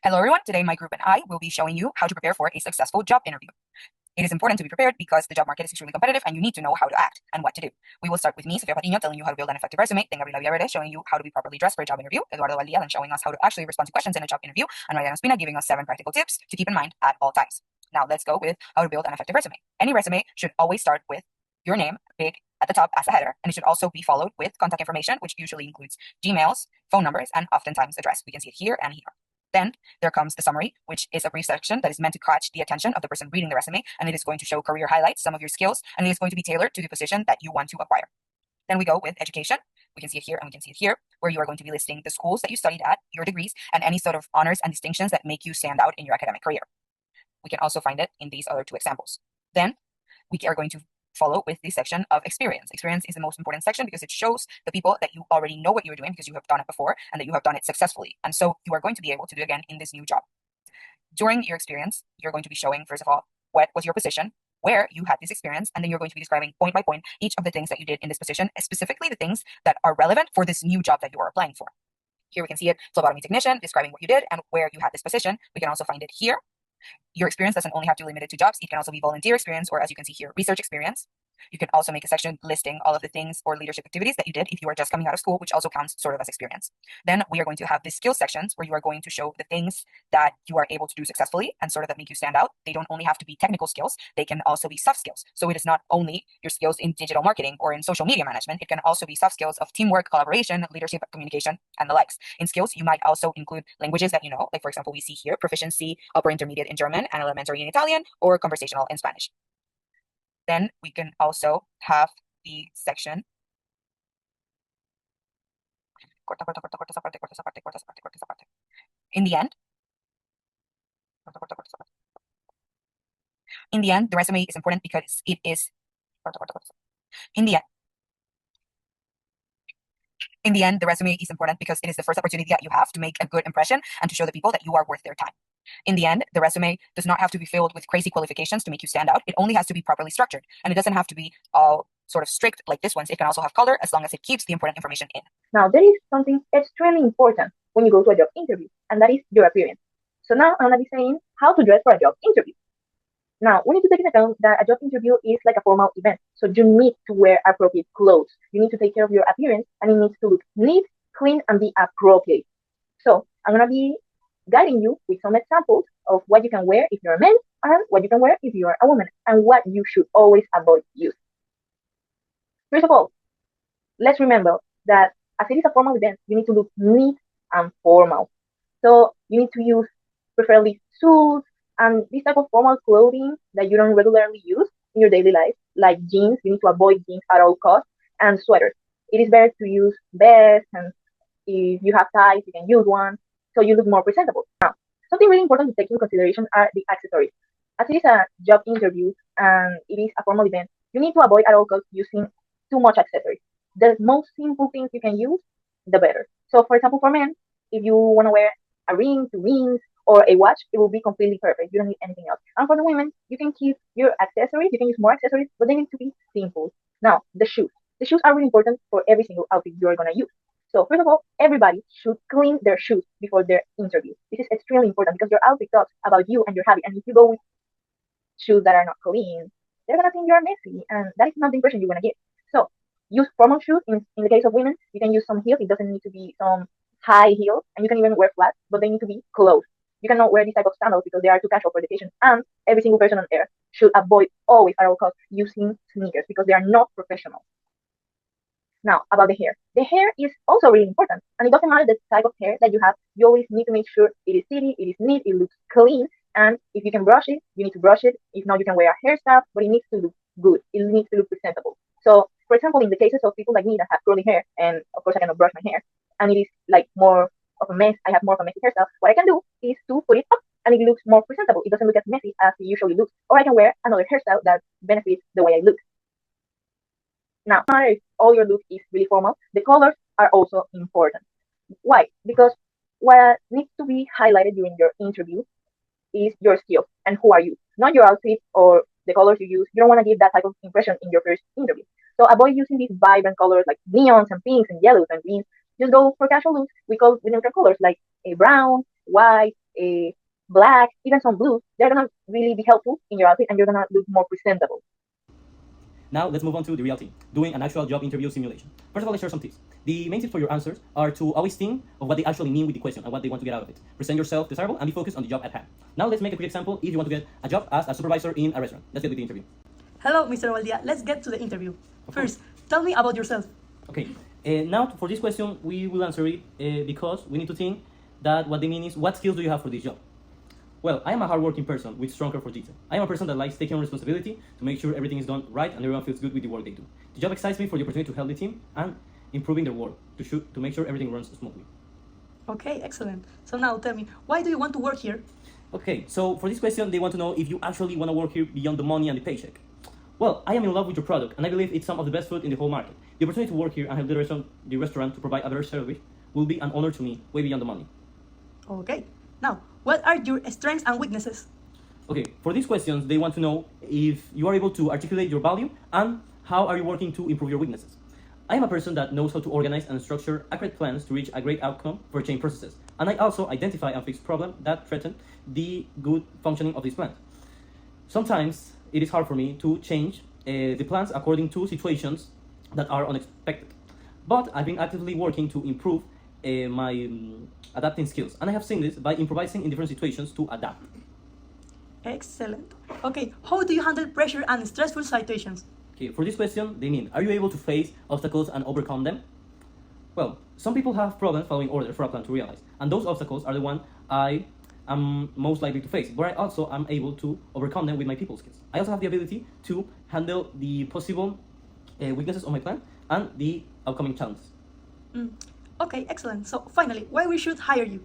Hello everyone, today my group and I will be showing you how to prepare for a successful job interview. It is important to be prepared because the job market is extremely competitive and you need to know how to act and what to do. We will start with me, Sofia Patiño, telling you how to build an effective resume, then Gabriela Villaverde showing you how to be properly dressed for a job interview, Eduardo Valdía then showing us how to actually respond to questions in a job interview, and Mariana Spina giving us 7 practical tips to keep in mind at all times. Now let's go with how to build an effective resume. Any resume should always start with your name, big at the top as a header, and it should also be followed with contact information, which usually includes Gmails, phone numbers, and oftentimes address. We can see it here and here. Then there comes the summary, which is a brief section that is meant to catch the attention of the person reading the resume, and it is going to show career highlights, some of your skills, and it is going to be tailored to the position that you want to acquire. Then we go with education. We can see it here and we can see it here, where you are going to be listing the schools that you studied at, your degrees, and any sort of honors and distinctions that make you stand out in your academic career. We can also find it in these other 2 examples. Then we are going to follow with the section of experience. Experience is the most important section because it shows the people that you already know what you're doing because you have done it before and that you have done it successfully. And so you are going to be able to do it again in this new job. During your experience, you're going to be showing, first of all, what was your position, where you had this experience, and then you're going to be describing point by point each of the things that you did in this position, specifically the things that are relevant for this new job that you are applying for. Here we can see it, phlebotomy technician, describing what you did and where you had this position. We can also find it here. Your experience doesn't only have to be limited to jobs. It can also be volunteer experience, or as you can see here, research experience. You can also make a section listing all of the things or leadership activities that you did if you are just coming out of school, which also counts sort of as experience. Then we are going to have the skill sections where you are going to show the things that you are able to do successfully and sort of that make you stand out. They don't only have to be technical skills, they can also be soft skills. So it is not only your skills in digital marketing or in social media management, it can also be soft skills of teamwork, collaboration, leadership, communication, and the likes. In skills, you might also include languages that you know, like for example, we see here proficiency, upper intermediate in German and elementary in Italian, or conversational in Spanish. Then we can also have the section. Corta, corta, corta, corta esa parte, corta esa parte, corta esa parte, corta esa parte. In the end, corta, corta, corta esa parte. In the end, the resume is important because it is. Corta, corta, corta. In the end, the resume is important because it is the first opportunity that you have to make a good impression and to show the people that you are worth their time. In the end, the resume does not have to be filled with crazy qualifications to make you stand out. It only has to be properly structured, and it doesn't have to be all sort of strict like this one. It can also have color as long as it keeps the important information in. Now, there is something extremely important when you go to a job interview, and that is your appearance. So now I'm going to be saying how to dress for a job interview. Now, we need to take into account that a job interview is like a formal event, so you need to wear appropriate clothes. You need to take care of your appearance, and it needs to look neat, clean, and be appropriate. So I'm going to be guiding you with some examples of what you can wear if you're a man and what you can wear if you're a woman, and what you should always avoid using. First of all, let's remember that as it is a formal event, you need to look neat and formal. So you need to use preferably suits and this type of formal clothing that you don't regularly use in your daily life, like jeans. You need to avoid jeans at all costs, and sweaters. It is better to use vests, and if you have ties, you can use one, so you look more presentable. Now, something really important to take into consideration are the accessories. As it is a job interview and it is a formal event, you need to avoid at all costs using too much accessories. The most simple things you can use, the better. So, for example, for men, if you want to wear a ring, 2 rings, or a watch, it will be completely perfect. You don't need anything else. And for the women, you can keep your accessories. You can use more accessories, but they need to be simple. Now, the shoes. The shoes are really important for every single outfit you're going to use. So, first of all, everybody should clean their shoes before their interview. This is extremely important because your outfit talks about you and your habit. And if you go with shoes that are not clean, they're going to think you're messy, and that is not the impression you want to get. So, use formal shoes. In the case of women, you can use some heels. It doesn't need to be some high heels, and you can even wear flats, but they need to be closed. You cannot wear this type of sandals because they are too casual for the occasion. And every single person on air should avoid always at all costs using sneakers because they are not professional. Now, about the hair. The hair is also really important, and it doesn't matter the type of hair that you have. You always need to make sure it is pretty, it is neat, it looks clean, and if you can brush it, you need to brush it. If not, you can wear a hairstyle, but it needs to look good. It needs to look presentable. So, for example, in the cases of people like me that have curly hair, and of course I cannot brush my hair, and it is like more of a mess, I have more of a messy hairstyle, what I can do is to put it up, and it looks more presentable. It doesn't look as messy as it usually looks. Or I can wear another hairstyle that benefits the way I look. Now, no matter if all your look is really formal, the colors are also important. Why? Because what needs to be highlighted during your interview is your skills and who are you, not your outfit or the colors you use. You don't want to give that type of impression in your first interview. So avoid using these vibrant colors like neons and pinks and yellows and greens. Just go for casual looks. We call with neutral colors like a brown, white, black, even some blue, they're gonna really be helpful in your outfit and you're gonna look more presentable. Now let's move on to the reality, doing an actual job interview simulation. First of all, let's share some tips. The main tips for your answers are to always think of what they actually mean with the question and what they want to get out of it. Present yourself desirable and be focused on the job at hand. Now let's make a quick example if you want to get a job as a supervisor in a restaurant. Let's get with the interview. Hello, Mr. Valdia. Let's get to the interview. First, tell me about yourself. Okay, now for this question, we will answer it because we need to think that what they mean is, what skills do you have for this job? Well, I am a hardworking person with strong care for detail. I am a person that likes taking on responsibility to make sure everything is done right and everyone feels good with the work they do. The job excites me for the opportunity to help the team and improving their work to make sure everything runs smoothly. Okay, excellent. So now tell me, why do you want to work here? Okay, so for this question, they want to know if you actually want to work here beyond the money and the paycheck. Well, I am in love with your product and I believe it's some of the best food in the whole market. The opportunity to work here and help the restaurant to provide a better service will be an honor to me, way beyond the money. Okay, now, what are your strengths and weaknesses? Okay, for these questions, they want to know if you are able to articulate your value and how are you working to improve your weaknesses. I am a person that knows how to organize and structure accurate plans to reach a great outcome for change processes. And I also identify and fix problems that threaten the good functioning of these plans. Sometimes it is hard for me to change the plans according to situations that are unexpected. But I've been actively working to improve my adapting skills. And I have seen this by improvising in different situations to adapt. Excellent. Okay, how do you handle pressure and stressful situations? Okay, for this question, they mean, are you able to face obstacles and overcome them? Well, some people have problems following orders for a plan to realize, and those obstacles are the one I am most likely to face, but I also am able to overcome them with my people skills. I also have the ability to handle the possible weaknesses of my plan and the upcoming challenges. Okay, excellent. So finally, why we should hire you?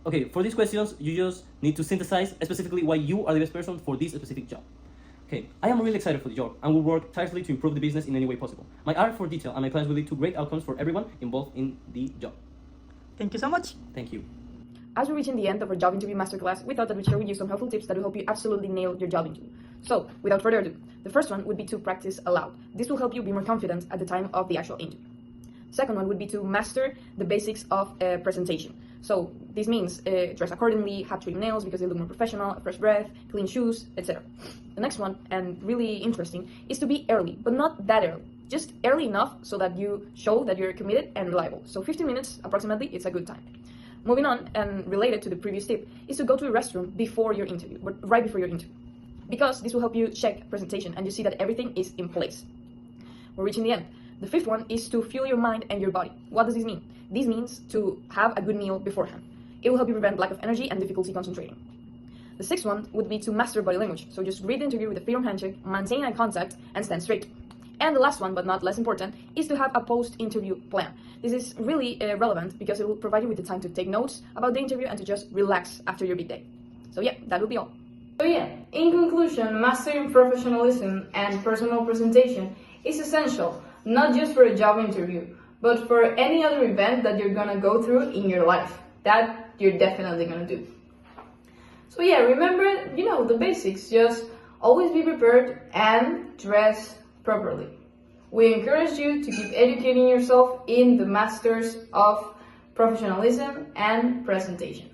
Okay, for these questions, you just need to synthesize specifically why you are the best person for this specific job. Okay, I am really excited for the job and will work tirelessly to improve the business in any way possible. My eye for detail and my plans will lead to great outcomes for everyone involved in the job. Thank you so much. Thank you. As we're reaching the end of our job interview masterclass, we thought that we'd share with you some helpful tips that will help you absolutely nail your job interview. So, without further ado, the first one would be to practice aloud. This will help you be more confident at the time of the actual interview. Second one would be to master the basics of a presentation. So this means dress accordingly, have trim nails because they look more professional, a fresh breath, clean shoes, etc. The next one, and really interesting, is to be early, but not that early. Just early enough so that you show that you're committed and reliable. So 15 minutes approximately, it's a good time. Moving on, and related to the previous tip, is to go to a restroom before your interview, right before your interview. Because this will help you check presentation and you see that everything is in place. We're reaching the end. The fifth one is to fuel your mind and your body. What does this mean? This means to have a good meal beforehand. It will help you prevent lack of energy and difficulty concentrating. The sixth one would be to master body language. So just read the interview with a firm handshake, maintain eye contact, and stand straight. And the last one, but not less important, is to have a post-interview plan. This is really relevant because it will provide you with the time to take notes about the interview and to just relax after your big day. So yeah, that will be all. So yeah, in conclusion, mastering professionalism and personal presentation is essential, not just for a job interview, but for any other event that you're gonna go through in your life. That you're definitely gonna do. So yeah, remember, the basics. Just always be prepared and dress properly. We encourage you to keep educating yourself in the masters of professionalism and presentation.